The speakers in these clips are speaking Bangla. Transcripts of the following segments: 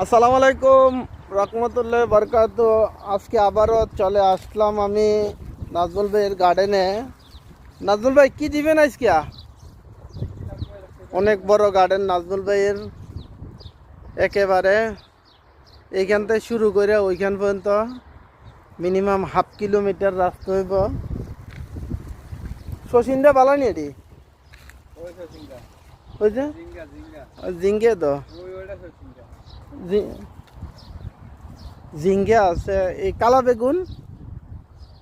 আসসালামু আলাইকুম রহমতুল্লাহ বরকাত। আজকে আবারও চলে আসলাম আমি নাজমুল ভাইয়ের গার্ডেনে। নাজমুল ভাই কি দিবেন আজকে? অনেক বড় গার্ডেন নাজমুল ভাইয়ের, একেবারে এইখান থেকে শুরু করে ওইখান পর্যন্ত মিনিমাম হাফ কিলোমিটার রাস্তা হইব। শচীনটা বালানি এটি ওই যে জিঙ্গে তো ঝিঙ্গে আছে, এই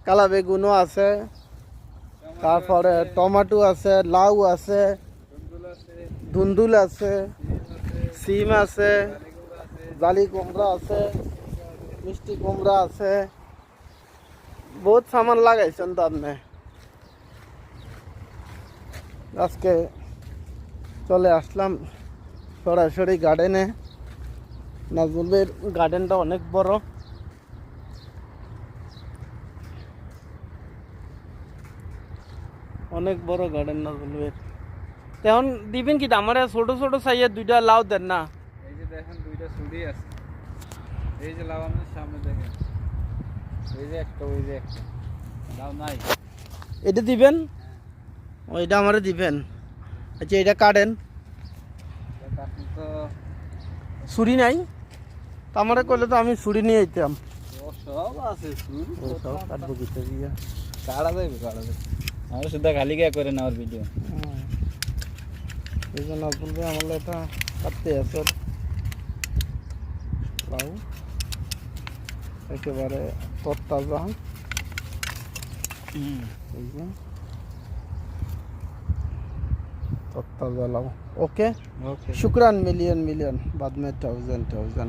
কালা বেগুনও আছে, তারপরে টমেটো আছে, লাউ আছে, ধুন্দুল আছে, সিম আছে, জালি কুমড়া আছে, মিষ্টি কুমড়া আছে। বহুত সামান লাগাইছেন তো আপনি। আজকে চলে আসলাম সরাসরি গার্ডেনে। নাজমুল ভাইয়ের গার্ডেনটা অনেক বড়। অনেক বড় গার্ডেন নাজমুল ভাইয়ের। তেমন দিবেন কি আমার ছোট ছোট সাইজের দুইটা লাউ দেন না? এই যে দেখেন দুইটা ছুরি আছে, এই যে লাউ আমাদের সামনে দেখেন, এই যে একটা, ওই যে একটা লাউ নাই। এটা দিবেন, ওইটা আমারে দিবেন। আচ্ছা এটা কাটেন। আপনি তো ছুরি নাই তো আমারে কইলে তো আমি ছুরি নিয়ে যেতাম। সব আছে ছুরি, সব কাটবো কিছু দিয়ে। কাটা যাবে আমরা শুধু খালি গিয়ে করে নেওয়ার ভিডিও। এই জন্য বলবে আমার এটা কাটতে আছে লাউ, একেবারে তরতাজা। এই যে तत्ताजा लाओ। ओके ओके, शुक्रान मिलियन बाद में 1000